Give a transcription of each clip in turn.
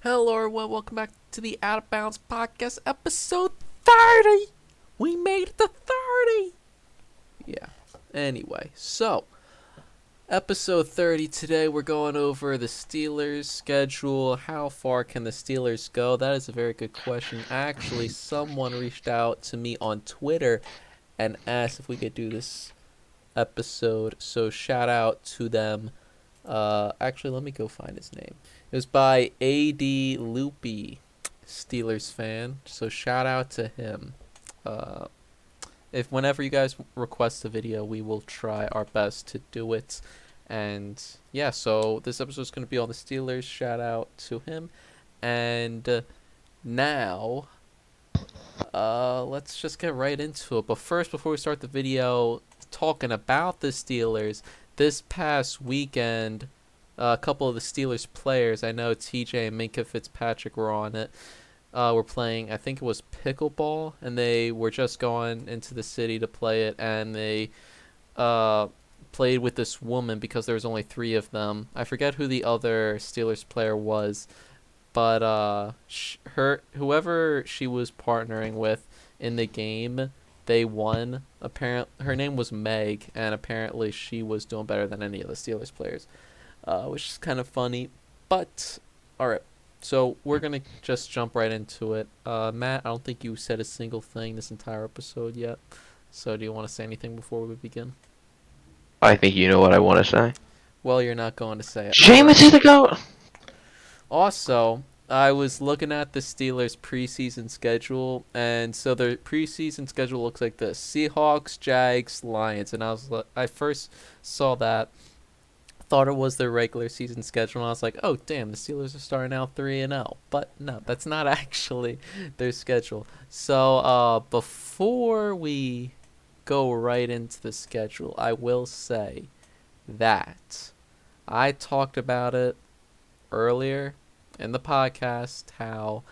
Hello, everyone. Welcome back to the Out of Bounds podcast, episode 30. We made it to 30. Yeah. Anyway, so episode 30 today. We're going over the Steelers' schedule. How far can the Steelers go? That is a very good question. Actually, someone reached out to me on Twitter and asked if we could do this episode. So shout out to them. Actually, let me go find his name. It was by A.D. Loopy, Steelers fan. So shout out to him. Uh, if whenever you guys request a video, we will try our best to do it. And yeah, so this episode is going to be on the Steelers. Shout out to him. And now, let's just get right into it. But first, before we start the video, talking about the Steelers, this past weekend, a couple of the Steelers players, I know TJ and Minka Fitzpatrick were on it, were playing, I think it was pickleball, and they were just going into the city to play it, and they played with this woman because there was only three of them. I forget who the other Steelers player was, but whoever she was partnering with in the game, they won. Her name was Meg, and apparently she was doing better than any of the Steelers players, which is kind of funny. But all right, so we're gonna just jump right into it. Matt, I don't think you said a single thing this entire episode yet. So do you want to say anything before we begin? I think you know what I want to say. Well, you're not going to say it. All right. Jameis is the GOAT! Also, I was looking at the Steelers' preseason schedule, and so their preseason schedule looks like this: Seahawks, Jags, Lions. And I first saw that, thought it was their regular season schedule, and I was like, oh damn, the Steelers are starting out 3-0. But no, that's not actually their schedule. So before we go right into the schedule, I will say that I talked about it earlier in the podcast how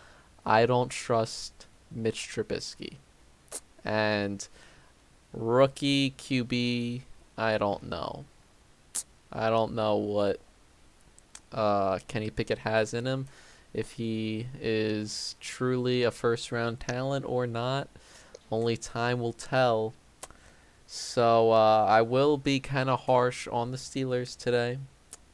I don't trust Mitch Trubisky. And rookie QB, I don't know. I don't know what Kenny Pickett has in him. If he is truly a first round talent or not, only time will tell. So I will be kind of harsh on the Steelers today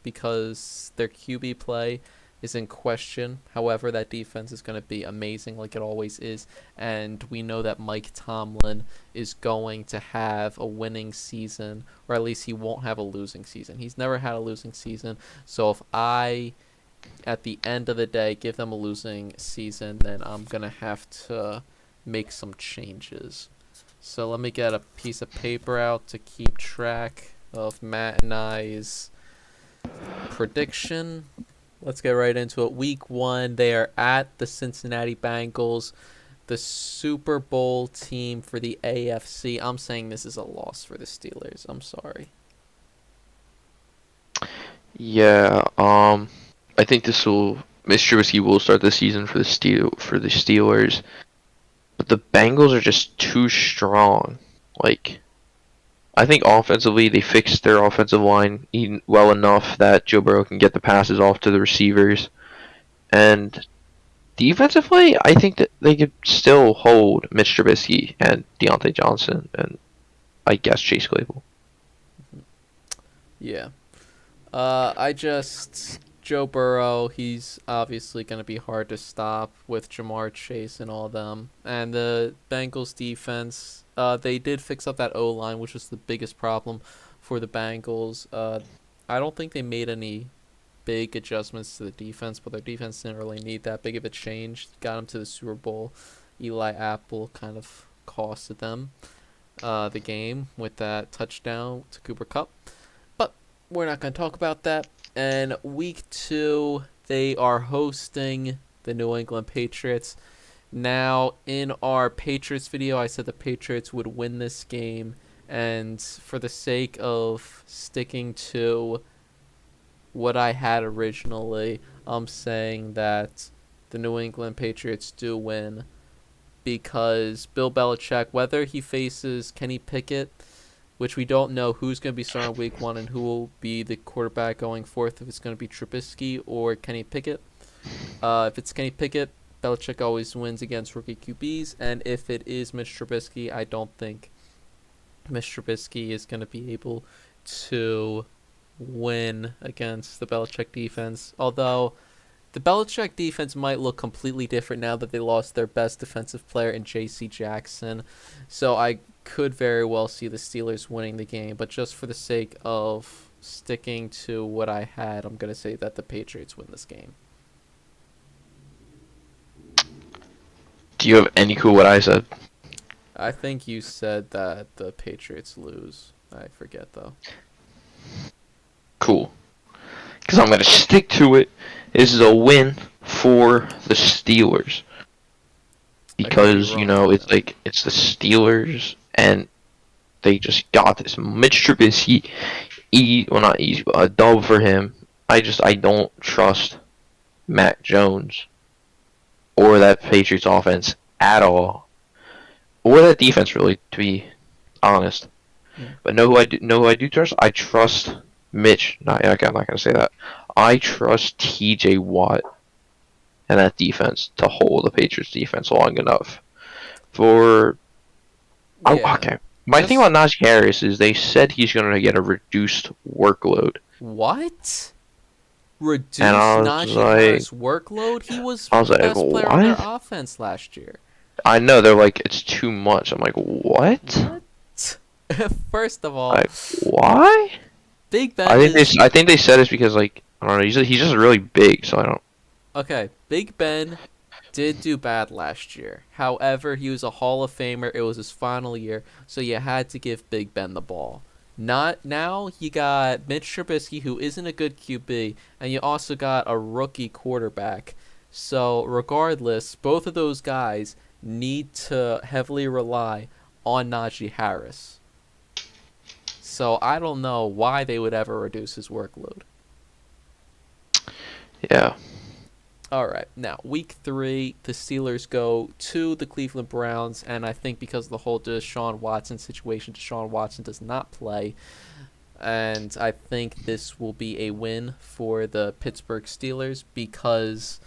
because their QB play is in question. However, that defense is going to be amazing like it always is. And we know that Mike Tomlin is going to have a winning season, or at least he won't have a losing season. He's never had a losing season. So if I, at the end of the day, give them a losing season, then I'm going to have to make some changes. So let me get a piece of paper out to keep track of Matt and I's prediction. Let's get right into it. Week 1, they are at the Cincinnati Bengals, the Super Bowl team for the AFC. I'm saying this is a loss for the Steelers. I'm sorry. Yeah, I think Mitch Trubisky will start the season for the Steelers, but the Bengals are just too strong. Like, I think offensively they fixed their offensive line well enough that Joe Burrow can get the passes off to the receivers, and defensively, I think that they could still hold Mitch Trubisky and Deontay Johnson and I guess Chase Claypool. Yeah. Joe Burrow, he's obviously going to be hard to stop with Jamar Chase and all them. And the Bengals defense, they did fix up that O-line, which was the biggest problem for the Bengals. I don't think they made any big adjustments to the defense, but their defense didn't really need that big of a change. Got them to the Super Bowl. Eli Apple kind of costed them the game with that touchdown to Cooper Kupp. But we're not going to talk about that. And week 2, they are hosting the New England Patriots. Now, in our Patriots video, I said the Patriots would win this game. And for the sake of sticking to what I had originally, I'm saying that the New England Patriots do win because Bill Belichick, whether he faces Kenny Pickett, which we don't know who's going to be starting week 1 and who will be the quarterback going forth, if it's going to be Trubisky or Kenny Pickett. If it's Kenny Pickett, Belichick always wins against rookie QBs, and if it is Mitch Trubisky, I don't think Mitch Trubisky is going to be able to win against the Belichick defense. Although the Belichick defense might look completely different now that they lost their best defensive player in J.C. Jackson. So I could very well see the Steelers winning the game. But just for the sake of sticking to what I had, I'm going to say that the Patriots win this game. Do you have any clue what I said? I think you said that the Patriots lose. I forget, though. Cool. Because I'm going to stick to it. This is a win for the Steelers. Because, you know, it's like, it's the Steelers, and they just got this. Mitch Trubisky, well, not easy, but a dub for him. I don't trust Mac Jones or that Patriots offense at all. Or that defense, really, to be honest. Yeah. But know who I do trust? I trust Mitch. Okay, I'm not going to say that. I trust TJ Watt and that defense to hold the Patriots defense long enough for. Yeah. Okay. My thing about Najee Harris is they said he's going to get a reduced workload. What? Reduce And I was Najee like, Harris' workload? He was I was the like, best player on their what? offense last year. I know they're like it's too much. I'm like, what? What? First of all, Like, why? Big Ben is I think they said it's because like I don't know. He's just really big, so I don't. okay. Big Ben did do bad last year. However, he was a Hall of Famer. It was his final year, so you had to give Big Ben the ball. Not now. You got Mitch Trubisky, who isn't a good QB, and you also got a rookie quarterback. So regardless, both of those guys need to heavily rely on Najee Harris. So I don't know why they would ever reduce his workload. Yeah. All right, now week 3, the Steelers go to the Cleveland Browns, and I think because of the whole Deshaun Watson situation, Deshaun Watson does not play, and I think this will be a win for the Pittsburgh Steelers because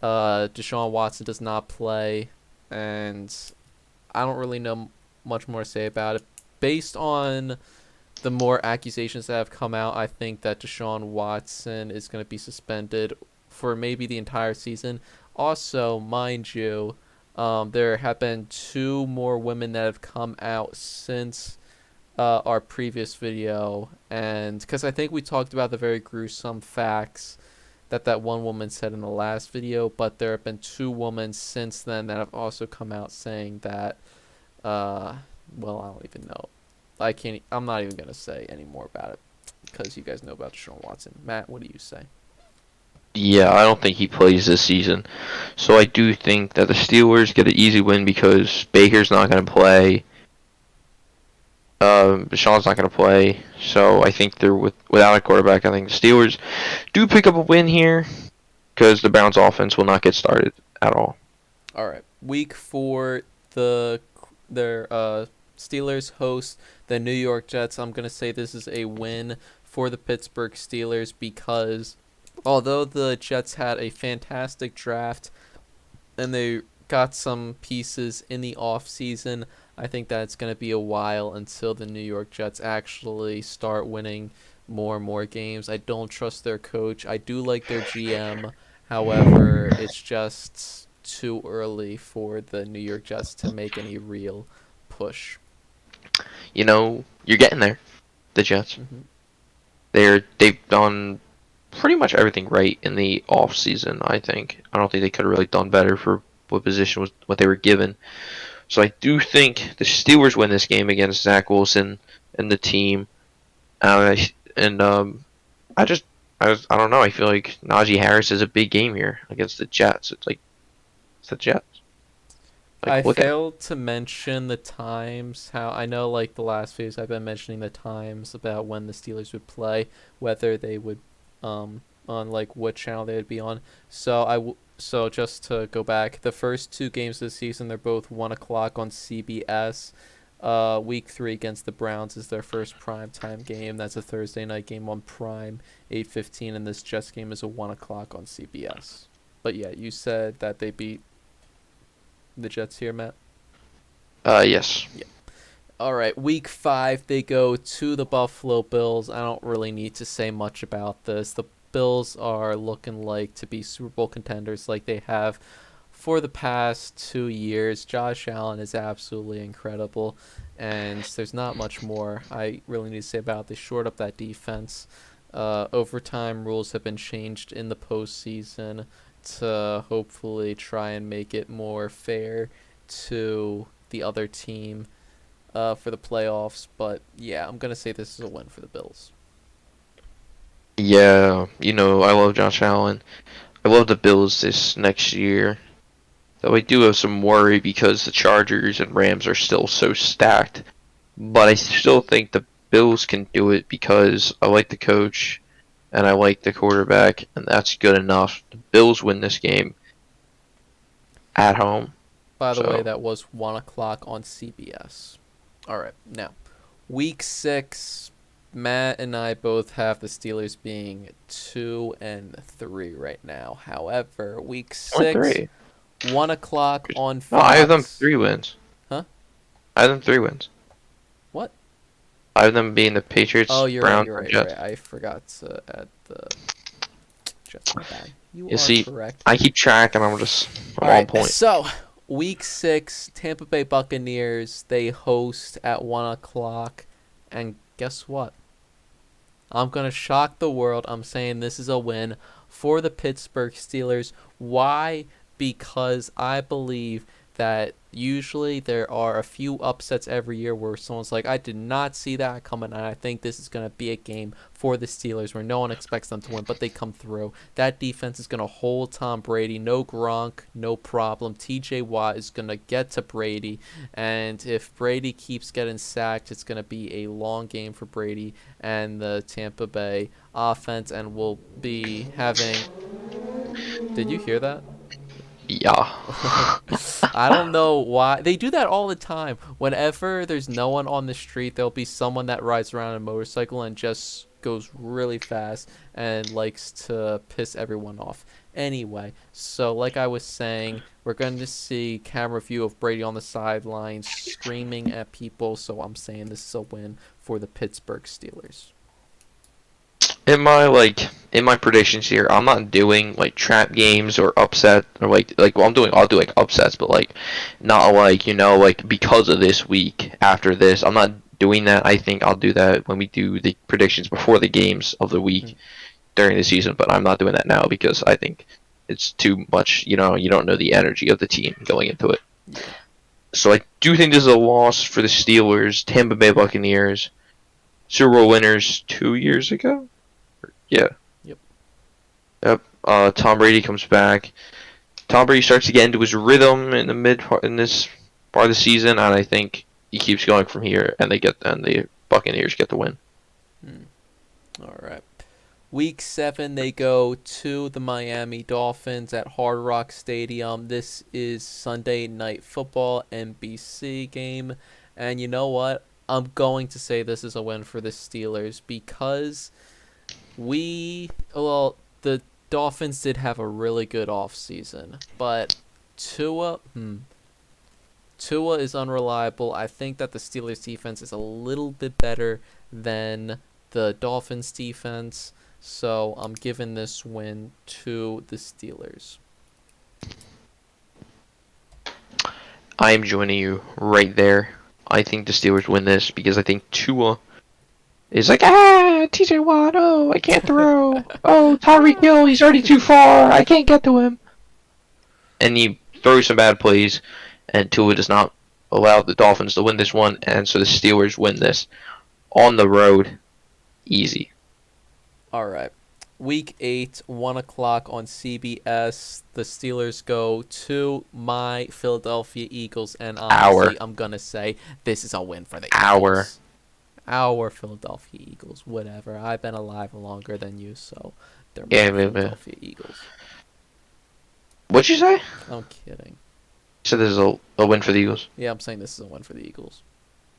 Deshaun Watson does not play, and I don't really know much more to say about it. Based on the more accusations that have come out, I think that Deshaun Watson is going to be suspended for maybe the entire season. Also, mind you, there have been 2 more women that have come out since our previous video, and because I think we talked about the very gruesome facts that one woman said in the last video, but there have been 2 women since then that have also come out saying that, well, I don't even know. I'm not even going to say any more about it because you guys know about Deshaun Watson. Matt, what do you say? Yeah, I don't think he plays this season. So I do think that the Steelers get an easy win because Baker's not going to play. Deshaun's not going to play. So I think they're without a quarterback. I think the Steelers do pick up a win here because the Browns offense will not get started at all. All right. Week 4, their Steelers host the New York Jets. I'm going to say this is a win for the Pittsburgh Steelers because although the Jets had a fantastic draft and they got some pieces in the offseason, I think that it's going to be a while until the New York Jets actually start winning more and more games. I don't trust their coach. I do like their GM. However, it's just too early for the New York Jets to make any real push. You know, you're getting there. The Jets. Mm-hmm. They've done pretty much everything right in the off season. I think. I don't think they could have really done better for what they were given. So I do think the Steelers win this game against Zach Wilson and the team. I don't know. I feel like Najee Harris is a big game here against the Jets. It's the Jets. I Look at failed to mention the times. How I know, like the last phase, I've been mentioning the times about when the Steelers would play, whether they would, on like what channel they would be on. So just to go back, the first 2 games this season, they're both 1 o'clock on CBS. Week 3 against the Browns is their first primetime game. That's a Thursday night game on Prime, 8:15, and this Jets game is a 1 o'clock on CBS. But yeah, you said that they beat the Jets here, Matt? Yes. Yeah. All right, week 5, they go to the Buffalo Bills. I don't really need to say much about this. The Bills are looking like to be Super Bowl contenders like they have for the past 2 years. Josh Allen is absolutely incredible, and there's not much more I really need to say about it. They shored up that defense. Overtime rules have been changed in the postseason to hopefully try and make it more fair to the other team for the playoffs. But yeah, I'm gonna say this is a win for the Bills. Yeah, I love Josh Allen. I love the Bills this next year. Though I do have some worry because the Chargers and Rams are still so stacked. But I still think the Bills can do it because I like the coach and I like the quarterback, and that's good enough. The Bills win this game at home. By the way, So, that was 1 o'clock on CBS. All right, now, week 6, Matt and I both have the Steelers being 2-3 right now. However, week only 6, three. 1 o'clock on No, I have them Fox. 3 wins. Huh? I have them 3 wins. What? I have them being the Patriots, Oh, you're right, Browns, you're and right, you're Jets. right. I forgot to add the Jets. My bad. You You are see, correct. I keep track and I'm All on right, point. so week 6, Tampa Bay Buccaneers, they host at 1 o'clock. And guess what? I'm going to shock the world. I'm saying this is a win for the Pittsburgh Steelers. Why? Because I believe that usually there are a few upsets every year where someone's like, I did not see that coming, and I think this is going to be a game for the Steelers where no one expects them to win, but they come through. That defense is going to hold Tom Brady. No Gronk, no problem. TJ Watt is going to get to Brady, and if Brady keeps getting sacked, it's going to be a long game for Brady and the Tampa Bay offense, and we'll be having... Did you hear that? Yeah. I don't know why. They do that all the time. Whenever there's no one on the street, there'll be someone that rides around on a motorcycle and just goes really fast and likes to piss everyone off. Anyway, so like I was saying, we're going to see camera view of Brady on the sidelines screaming at people, so I'm saying this is a win for the Pittsburgh Steelers. In my predictions here, I'm not doing like trap games or upset or well, I'll do like upsets, but like not like like because of this week after this. I'm not doing that. I think I'll do that when we do the predictions before the games of the Hmm. week during the season, but I'm not doing that now because I think it's too much, you don't know the energy of the team going into it. Yeah. So I do think this is a loss for the Steelers, Tampa Bay Buccaneers, Super Bowl winners 2 years ago. Yeah. Yep. Yep. Tom Brady comes back. Tom Brady starts to get into his rhythm in the in this part of the season, and I think he keeps going from here, and the Buccaneers get the win. All right. Week 7, they go to the Miami Dolphins at Hard Rock Stadium. This is Sunday Night Football, NBC game. And you know what? I'm going to say this is a win for the Steelers because the Dolphins did have a really good offseason. But Tua is unreliable. I think that the Steelers defense is a little bit better than the Dolphins defense. So I'm giving this win to the Steelers. I am joining you right there. I think the Steelers win this because I think Tua is like, TJ Watt, oh, I can't throw. Oh, Tyreek Hill, he's already too far. I can't get to him. And he throws some bad plays, and Tua does not allow the Dolphins to win this one, and so the Steelers win this on the road, easy. All right. Week 8, 1 o'clock on CBS. The Steelers go to my Philadelphia Eagles, and Our, honestly, I'm going to say this is a win for the our. Eagles. Our Philadelphia Eagles, whatever. I've been alive longer than you, so they're my Yeah, Philadelphia Eagles. what'd you say? You I'm kidding. said this is a win for the Eagles. Yeah, I'm saying this is a win for the Eagles.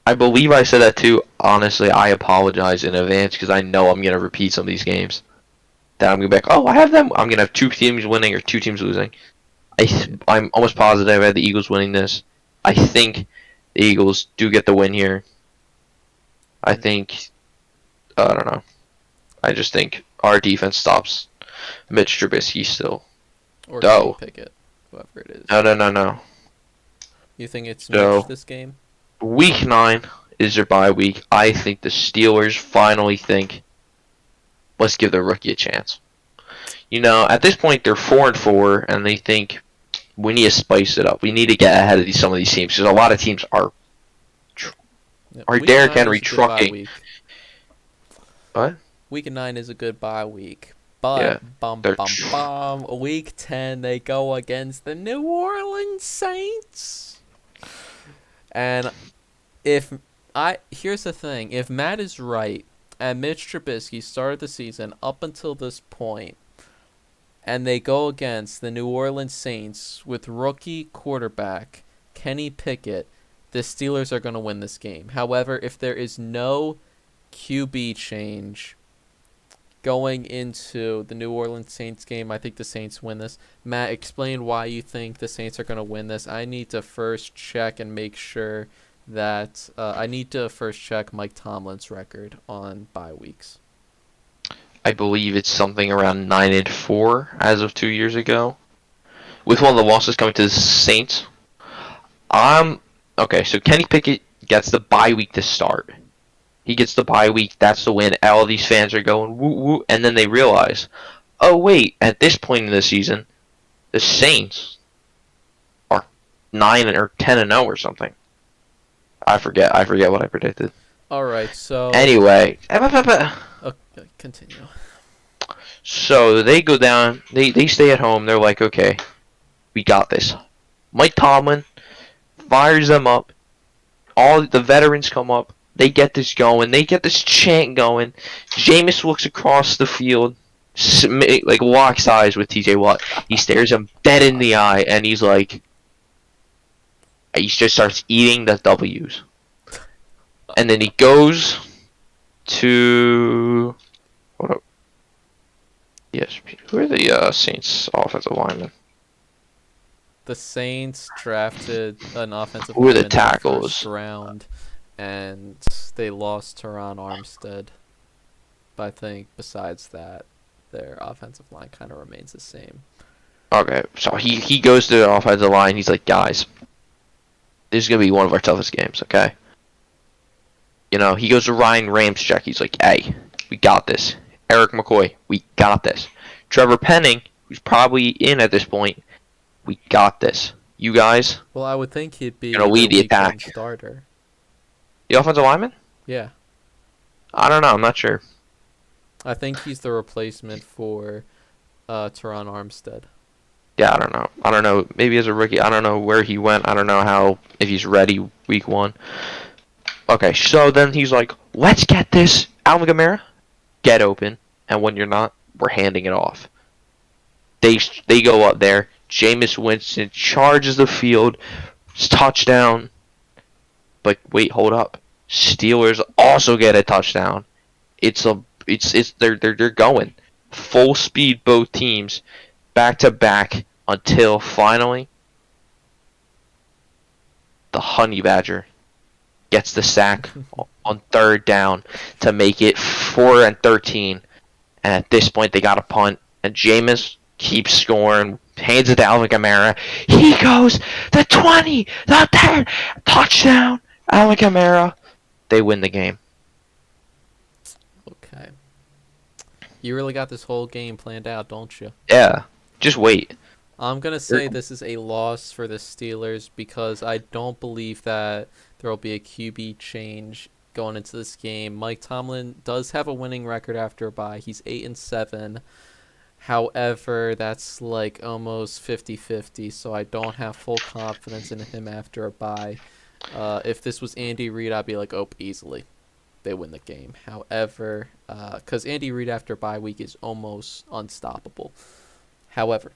I believe I said that too. Honestly, I apologize in advance because I know I'm gonna repeat some of these games. That I'm gonna be like, oh, I have them. I'm gonna have two teams winning or two teams losing. I'm almost positive I had the Eagles winning this. I think the Eagles do get the win here. I think I don't know. I just think our defense stops Mitch Trubisky still. Or Kenny Though. Pickett, whoever it is. No. You think it's Mitch So this game? week 9 is their bye week. I think the Steelers finally think, let's give the rookie a chance. You know, at this point they're 4-4, and they think we need to spice it up. We need to get ahead of some of these teams because a lot of teams are Yep. are Week Derrick 9 Henry is a good bye trucking. week. What? Week 9 is a good bye week. Yeah, But, they're week 10, they go against the New Orleans Saints. And here's the thing. If Matt is right, and Mitch Trubisky started the season up until this point, and they go against the New Orleans Saints with rookie quarterback Kenny Pickett, the Steelers are going to win this game. However, if there is no QB change going into the New Orleans Saints game, I think the Saints win this. Matt, explain why you think the Saints are going to win this. I need to first check and make sure that I need to first check Mike Tomlin's record on bye weeks. I believe it's something around 9-4 as of 2 years ago. With one of the losses coming to the Saints. Okay, so Kenny Pickett gets the bye week to start. He gets the bye week, that's the win. All these fans are going woo woo, and then they realize, oh wait, at this point in the season, the Saints are 9 or 10-0 or something. I forget what I predicted. All right, so Anyway, okay, continue. so they go down, they stay at home, they're like, okay, we got this. Mike Tomlin fires them up, all the veterans come up, they get this going, they get this chant going. Jameis looks across the field, like locks eyes with TJ Watt. He stares him dead in the eye, and he's like, he just starts eating the W's. And then he goes to what? Yes, who are the Saints offensive linemen? The Saints drafted an offensive Who are the lineman in the first tackles? round, and they lost Teron Armstead. But I think besides that, their offensive line kind of remains the same. Okay, so he goes to the offensive line. He's like, guys, this is gonna be one of our toughest games. Okay. You know, he goes to Ryan Ramczyk. He's like, hey, we got this. Eric McCoy, we got this. Trevor Penning, who's probably in at this point, we got this. You guys, Well, I would think he'd be gonna the lead the week 1 attack. starter. The offensive lineman? Yeah, I don't know. I'm not sure. I think he's the replacement for Teron Armstead. Yeah, I don't know. I don't know. Maybe as a rookie, I don't know where he went. I don't know how if he's ready week 1. Okay, so then he's like, let's get this. Alvin Kamara, get open. And when you're not, we're handing it off. They go up there. Jameis Winston charges the field. Touchdown. But wait, hold up. Steelers also get a touchdown. They're going full speed, both teams, back to back until finally the Honey Badger gets the sack on 3rd down to make it 4-13. And at this point, they got a punt, and Jameis keeps scoring, hands it to Alvin Kamara. He goes the 20, the 10, touchdown, Alvin Kamara. They win the game. Okay. You really got this whole game planned out, don't you? Yeah, just wait. I'm going to say this is a loss for the Steelers because I don't believe that there will be a QB change going into this game. Mike Tomlin does have a winning record after a bye. He's 8-7. However, that's like almost 50-50, so I don't have full confidence in him after a bye. If this was Andy Reid, I'd be like, oh, easily. They win the game. However, because Andy Reid after bye week is almost unstoppable. However,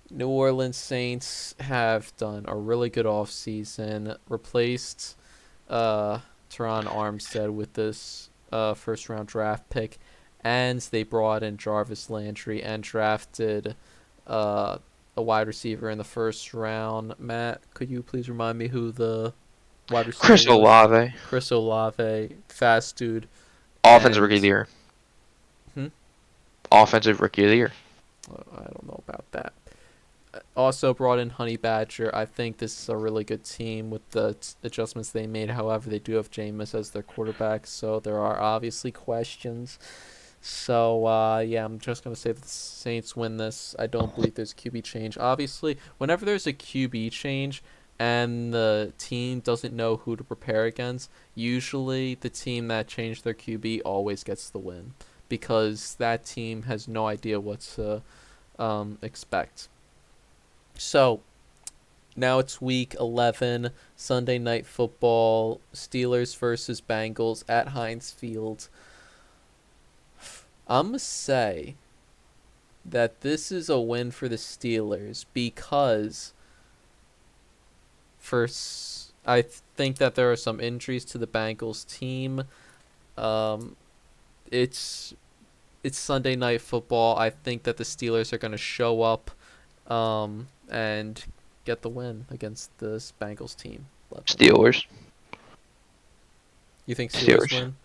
New Orleans Saints have done a really good offseason, replaced Teron Armstead with this first round draft pick, and they brought in Jarvis Landry and drafted uh, a wide receiver in the first round. Matt, could you please remind me who the wide receiver Chris was? Olave, Chris Olave, fast dude, offensive rookie of and the year. hmm? Offensive rookie of the year. I don't know about that. Also brought in Honey Badger. I think this is a really good team with the adjustments they made. However, they do have Jameis as their quarterback, so there are obviously questions. So, yeah, I'm just going to say that the Saints win this. I don't believe there's a QB change. Obviously, whenever there's a QB change and the team doesn't know who to prepare against, usually the team that changed their QB always gets the win because that team has no idea what to expect. So, now it's week 11, Sunday night football, Steelers versus Bengals at Heinz Field. I'm going to say that this is a win for the Steelers because first I think that there are some injuries to the Bengals team. Um, it's Sunday night football. I think that the Steelers are going to show up and get the win against this Bengals team. Steelers. You think Steelers Steelers. win?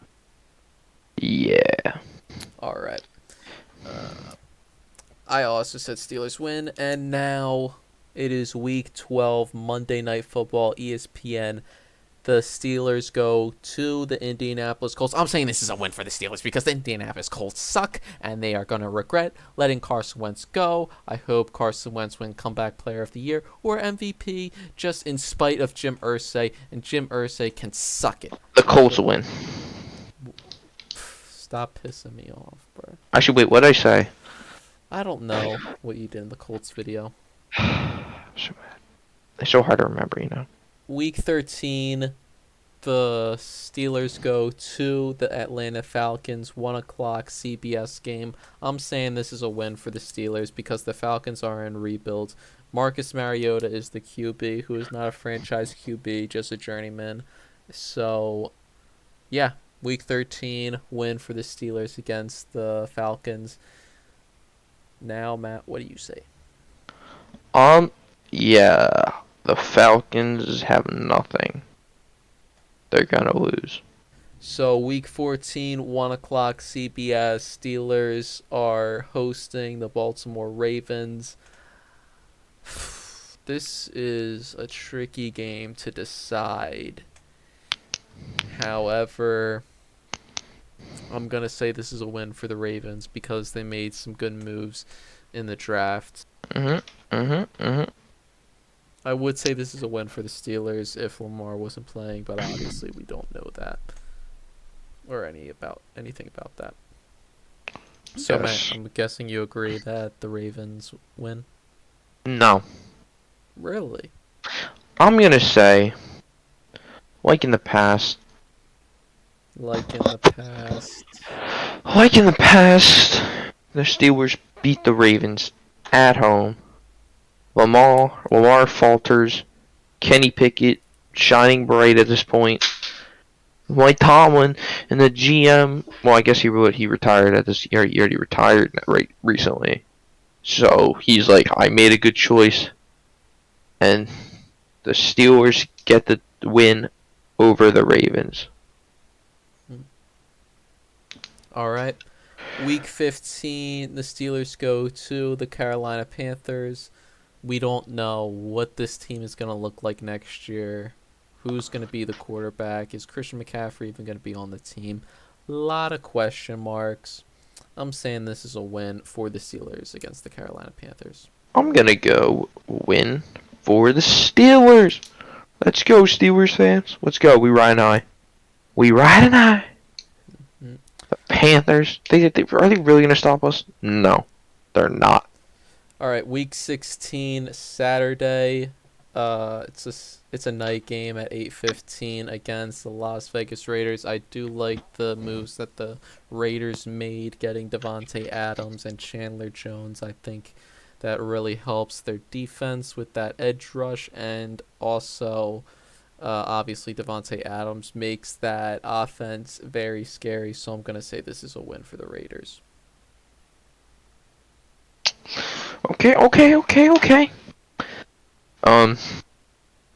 Yeah. All right. Uh, I also said Steelers win, and now it is Week 12, Monday Night Football, ESPN. The Steelers go to the Indianapolis Colts. I'm saying this is a win for the Steelers because the Indianapolis Colts suck, and they are going to regret letting Carson Wentz go. I hope Carson Wentz win Comeback Player of the Year or MVP, just in spite of Jim Irsay, and Jim Irsay can suck it. The Colts will win. Stop pissing me off, bro. Actually, wait, what did I say? I don't know what you did in the Colts video. It's so hard to remember, you know. Week 13, the Steelers go to the Atlanta Falcons, 1 o'clock CBS game. I'm saying this is a win for the Steelers because the Falcons are in rebuild. Marcus Mariota is the QB, who is not a franchise QB, just a journeyman. So, yeah, Week 13, win for the Steelers against the Falcons. Now, Matt, what do you say? Yeah, the Falcons have nothing. They're gonna lose. So week 14, 1 o'clock CBS. Steelers are hosting the Baltimore Ravens. This is a tricky game to decide. However, I'm going to say this is a win for the Ravens because they made some good moves in the draft. I would say this is a win for the Steelers if Lamar wasn't playing, but obviously we don't know that or anything about that. So, Yes. Matt, I'm guessing you agree that the Ravens win? No. Really? I'm gonna say, like in the past, Like in the past? the Steelers beat the Ravens at home. Lamar falters. Kenny Pickett shining bright at this point. Mike Tomlin and the GM. Well, I guess he retired at this year. He already retired right recently. So he's like, I made a good choice, and the Steelers get the win over the Ravens. All right. Week 15, the Steelers go to the Carolina Panthers. We don't know what this team is going to look like next year. Who's going to be the quarterback? Is Christian McCaffrey even going to be on the team? A lot of question marks. I'm saying this is a win for the Steelers against the Carolina Panthers. I'm gonna go win for the Steelers. Let's go, Steelers fans. Let's go. We riding high. We riding high. Mm-hmm. The Panthers. Are they really gonna stop us? No, they're not. All right, week 16, Saturday. It's a night game at 8:15 against the Las Vegas Raiders. I do like the moves that the Raiders made, getting Devontae Adams and Chandler Jones. I think that really helps their defense with that edge rush, and also Obviously, Devontae Adams makes that offense very scary, so I'm going to say this is a win for the Raiders. Okay. Um.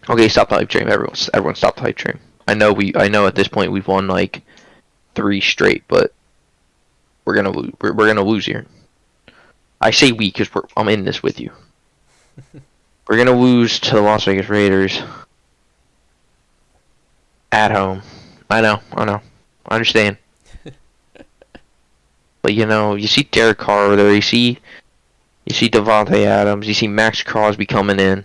Okay, stop the hype train. Everyone, stop the hype train. I know at this point we've won like 3 straight, but we're gonna lose here. I say we because I'm in this with you. We're gonna lose to the Las Vegas Raiders at home. I know. I understand. But you see Derek Carr there. You see Devontae Adams. You see Max Crosby coming in.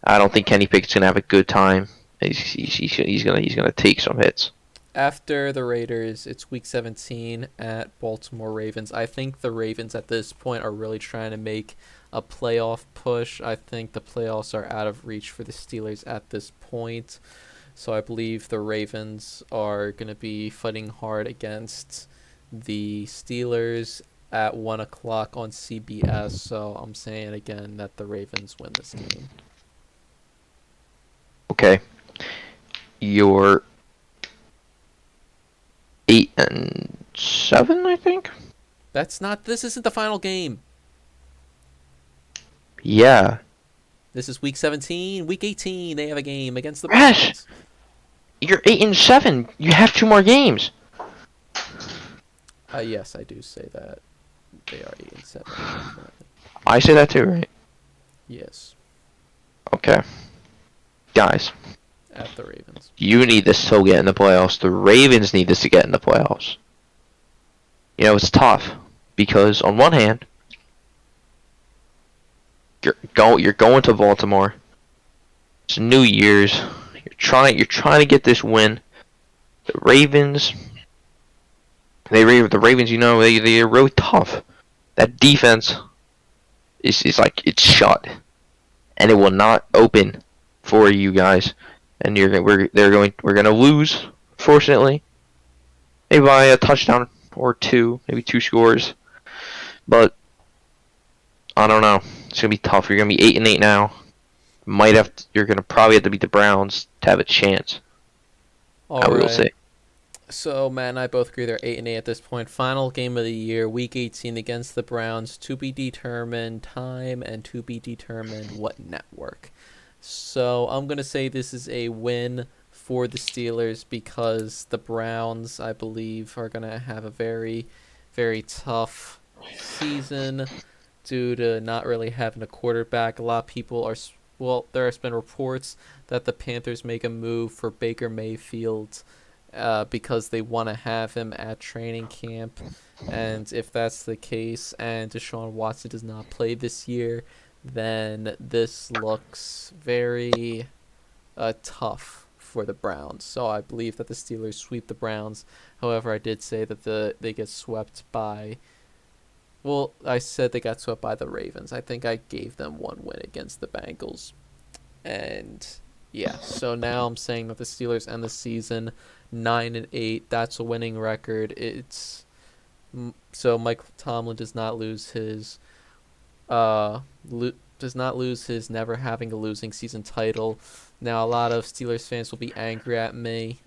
I don't think Kenny Pickett's gonna have a good time. He's gonna take some hits. After the Raiders, it's Week 17 at Baltimore Ravens. I think the Ravens at this point are really trying to make a playoff push. I think the playoffs are out of reach for the Steelers at this point. So I believe the Ravens are going to be fighting hard against the Steelers at 1 o'clock on CBS. So I'm saying again that the Ravens win this game. Okay, you're 8-7, I think. This isn't the final game. Yeah. This is Week 17. Week 18, they have a game against the Yes. Browns. You're 8-7. You have 2 more games. Yes, I do say that. They are 8-7. I say that too, right? Yes, Okay. Guys, at the Ravens. you need this to get in the playoffs. The Ravens need this to get in the playoffs. It's tough because on one hand, you're going to Baltimore. It's New Year's. You're trying to get this win. The Ravens, they're really tough. That defense is like it's shut, and it will not open for you guys. And we're gonna lose, fortunately, maybe by a touchdown or two, maybe 2 scores. But I don't know. It's gonna be tough. You're gonna be 8-8 now. You're gonna probably have to beat the Browns to have a chance. I will say. So Matt and I both agree they're 8-8 at this point. Final game of the year, Week 18 against the Browns. To be determined time and to be determined what network. So I'm gonna say this is a win for the Steelers because the Browns, I believe, are gonna have a very, very tough season due to not really having a quarterback. A lot of people are. Well, there has been reports that the Panthers make a move for Baker Mayfield because they want to have him at training camp. And if that's the case and Deshaun Watson does not play this year, then this looks very tough for the Browns. So I believe that the Steelers sweep the Browns. However, I did say that they get swept by... Well, I said they got swept by the Ravens. I think I gave them one win against the Bengals. And yeah, so now I'm saying that the Steelers end the season 9-8. That's a winning record. So Mike Tomlin does not lose his never having a losing season title. Now a lot of Steelers fans will be angry at me.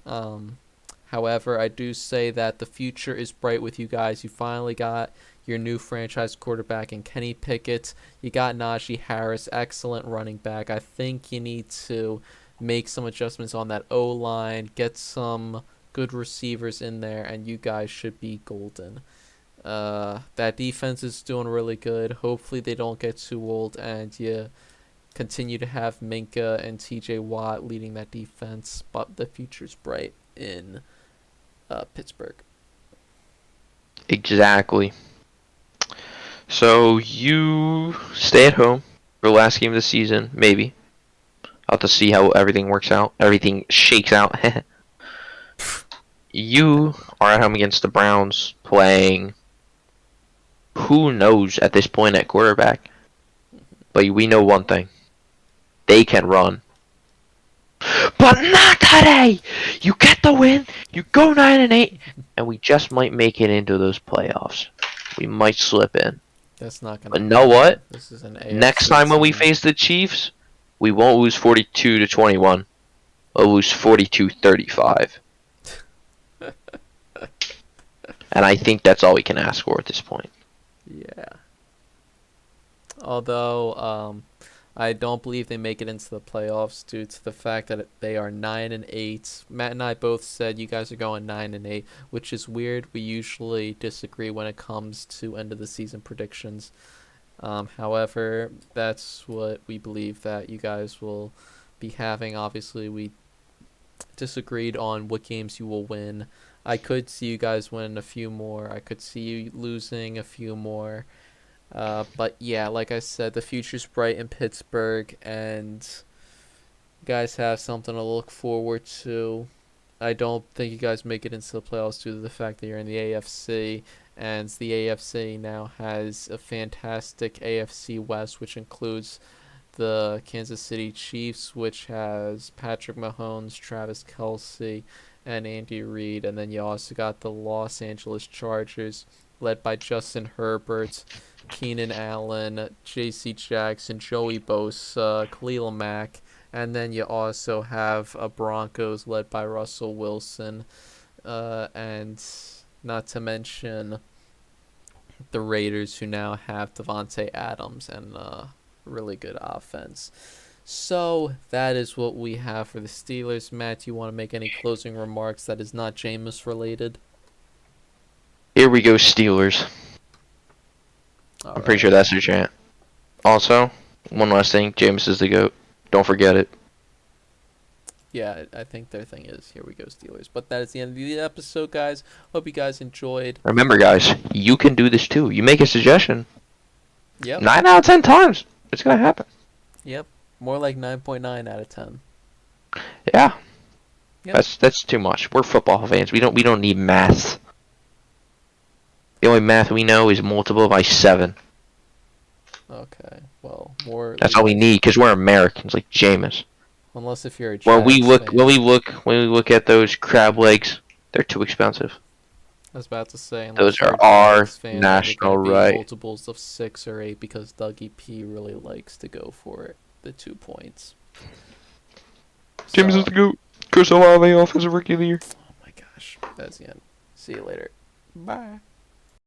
However, I do say that the future is bright with you guys. You finally got your new franchise quarterback in Kenny Pickett. You got Najee Harris, excellent running back. I think you need to make some adjustments on that O-line, get some good receivers in there, and you guys should be golden. That defense is doing really good. Hopefully they don't get too old and you continue to have Minka and TJ Watt leading that defense, but the future's bright in Pittsburgh. Exactly. So you stay at home for the last game of the season, maybe. I'll have to see how everything works out. Everything shakes out. You are at home against the Browns playing who knows at this point at quarterback. But we know one thing. They can run. But not today! You get the win, you go 9-8, and we just might make it into those playoffs. We might slip in. That's not gonna. But know what? This is an Next time when we face the Chiefs, we won't lose 42-21. we'll lose 42-35. And I think that's all we can ask for at this point. Yeah. Although, I don't believe they make it into the playoffs due to the fact that they are 9-8. Matt and I both said you guys are going 9-8, which is weird. We usually disagree when it comes to end of the season predictions. However, that's what we believe that you guys will be having. Obviously, we disagreed on what games you will win. I could see you guys win a few more. I could see you losing a few more. But yeah, like I said, the future's bright in Pittsburgh, and you guys have something to look forward to. I don't think you guys make it into the playoffs due to the fact that you're in the AFC, and the AFC now has a fantastic AFC West, which includes the Kansas City Chiefs, which has Patrick Mahomes, Travis Kelce, and Andy Reid, and then you also got the Los Angeles Chargers, led by Justin Herbert, Keenan Allen, J.C. Jackson, Joey Bosa, Khalil Mack, and then you also have a Broncos led by Russell Wilson, and not to mention the Raiders, who now have Devontae Adams and really good offense. So that is what we have for the Steelers. Matt, do you want to make any closing remarks that is not Jameis related? Here we go, Steelers. All I'm pretty right. sure that's their chant. Also, one last thing, Jameis is the GOAT. Don't forget it. Yeah, I think their thing is here we go Steelers. But that is the end of the episode, guys. Hope you guys enjoyed. Remember, guys, you can do this too. You make a suggestion. Yep. 9 out of 10 times, it's gonna happen. Yep. More like 9.9 out of 10. Yeah. Yep. That's too much. We're football fans. We don't need math. The only math we know is multiple by 7. Okay. Well, more. That's all we need because we're Americans, like Jameis. Unless if you're a When we Jags look, fan. when we look at those crab legs, they're too expensive. I was about to say, Those unless you're are a our Jags fan, national they're going to be right. multiples of 6 or 8 because Dougie P really likes to go for it. The 2 points. Jameis So, is the GOAT. Chris Olave, offensive rookie of the year. oh my gosh. That's the end. See you later. Bye.